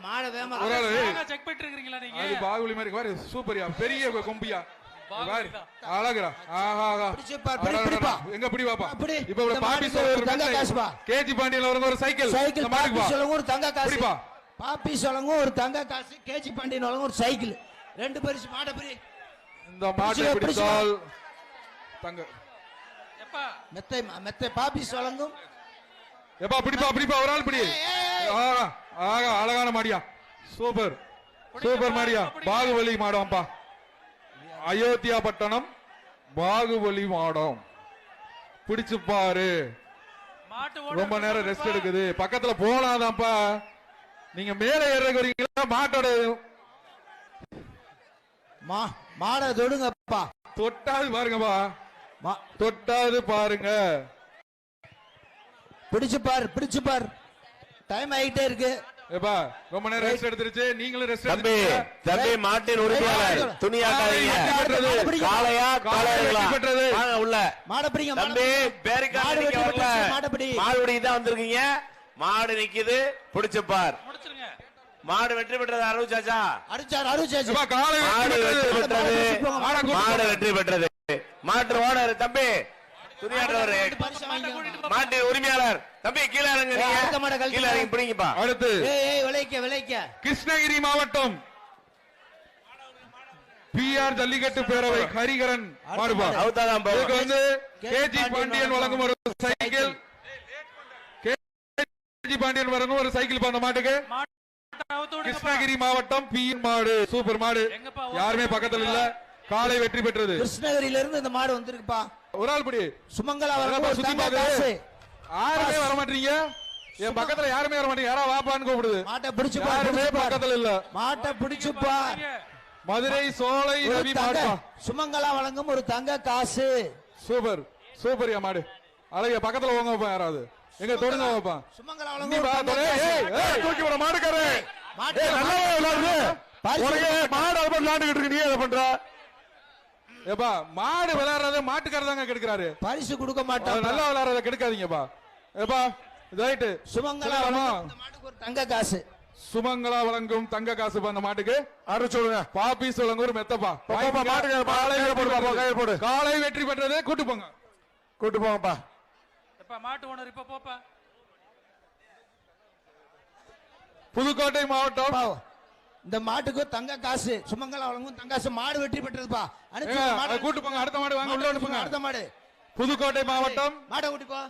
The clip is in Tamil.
மாடு. செக் பண்ணிட்டு இருக்கீங்களா நீங்க? அது பாகுபலி மாதிரி பாரு, சூப்பர்யா, பெரிய கொம்பியா பாரு, அழகுடா. ஆஹா, எங்க பிடி பாப்பா. இப்ப பாப்பி சொல்லுங்க, கேஜி பாண்டியன் வரங்க ஒரு சைக்கிள் பாப்பி சொல்லுங்க ஒரு தங்க காசு. பாப்பி சொல்லுங்க ஒரு தங்க காசு, கேஜி பாண்டியன் வரங்க ஒரு சைக்கிள். ரெண்டு பரிசு மாட பிடி. இந்த மாட்டை பிடித்தால் தங்க. எப்பா மெத்தை மெத்தை பாப்பி சொல்லுங்க. எப்பா பிடிப்பா பிடிப்பா, ஒரு ஆள் பிடி. ஆஹா, அழகான மாடியா, சூப்பர் சூப்பர் மாடியா. பாகுபலி மாடம்ப்பா, அயோத்தியா பட்டணம் பாகுபலி மாடம். பிடிச்சு பாரு. ரொம்ப நேரம் ரெஸ்ட் எடுக்குது, பக்கத்துல போனாதான்ப்பா. நீங்க மேல ஏறீங்களா? மாட்டோட மாட தொடுங்கப்பா, தொட்டாது பாருங்கப்பா, தொட்டாது பாருங்க. பிடிச்சு பாரு, பிடிச்சு பாரு. டைம் ஆயிட்டே இருக்கு. ஏப்பா ரொம்ப நேரம் ரெஸ்ட் எடுத்துருச்சு, நீங்களும் ரெஸ்ட் தம்பி. தம்பி மாட்டின் உரிமையாளர் துணியாக்காதீங்க. காளையா காளையர்களா உள்ள மாட பிடிங்க தம்பி. பேரிக்காடு வரல, மாடு பிடிக்க தான் வந்திருக்கீங்க. மாடு நிக்குது, பிடிச்சு பார். மாடு வெற்றி பெற்றது. அருச்சாச்சா அருச்சாச்சா காளை மாடு வெற்றி பெற்றது. மாடு வெற்றி பெற்றது. மாட்டு ஓனர் தம்பி, துணியாட்டவர் மாட்டின் உரிமையாளர் தம்பி. கீழே இறங்க, கீழே இறங்கி பிடிங்கப்பா. அடுத்து விளைக்க கிருஷ்ணகிரி மாவட்டம் பிஆர் ஜல்லிக்கட்டு பேரவை ஹரிகரன் மாடுபா. இதுக்கு வந்து கேஜி பாண்டியன் வழங்கும் ஒரு சைக்கிள். கேஜி பாண்டியன் வழங்கும் ஒரு சைக்கிள் அந்த மாட்டுக்கு. கிருஷ்ணகிரி மாவட்டம் பி மாடு, சூப்பர் மாடு. யாருமே பக்கத்துல இல்ல. காலை வெற்றி பெற்றது. கிருஷ்ணகிரியில இருந்து இந்த மாடு வந்திருக்குப்பா. ஒரு ஆள் படி. சுமங்கலா சுத்தி பாக்குது. யாருமே வர மாட்டீங்க, என் பக்கத்துல யாருமே வர மாட்டீங்க. யாரா வாப்பான்னு கூப்பிடுது. மாட்டை பிடிச்சு யாருமே பக்கத்துல இல்ல. மாட்டை பிடிச்சுப்பா. மதுரை சோலை ரவி மாடு. சுமங்கலா வழங்கும் ஒரு தங்க காசு. சூப்பர் சூப்பர் யா மாடு. அழகிய பக்கத்துல போங்க யாராவது. எங்க தொடுங்க பாப்பா. சுமங்கலா வழங்கும் தூக்கி வர மாடுக்காரே. நல்லா விளையாடுது. மாடு அப்ப விளையாண்டுகிட்டு இருக்கு, நீ என்ன பண்ற? ஏப்பா மாடு விளையாடுறத மாட்டுக்காரதாங்க கெடுக்கிறாரு. பரிசு கொடுக்க மாட்டாங்க. நல்லா விளையாடுறத கெடுக்காதீங்கப்பா. ஏப்பா ரைட். சுமங்கலா மாட்டுக்கு ஒரு தங்க காசு. சுமங்கலா வழங்கும் தங்க காசு அந்த மாட்டுக்கு. அரு சொல்லுங்க. பாப்பி சொல்லுங்க ஒரு மெத்தப்பா. மாட்டுக்கு காலை வெற்றி பெற்றது. கூட்டு போங்க, கூட்டு போங்கப்பா. மாட்டு ஓனர் இப்ப போப்பா. புதுக்கோட்டை மாவட்டம் இந்த மாட்டுக்கு தங்க காசு. சுமங்கலா வழங்கும் தங்க காசு. மாடு வெற்றி பெற்றதுப்பா. கூட்டு போங்க. அடுத்த மாடு வாங்க, உள்ள அனுப்புங்க. அடுத்த மாடு புதுக்கோட்டை மாவட்டம். மாடை கூட்டிப்போ.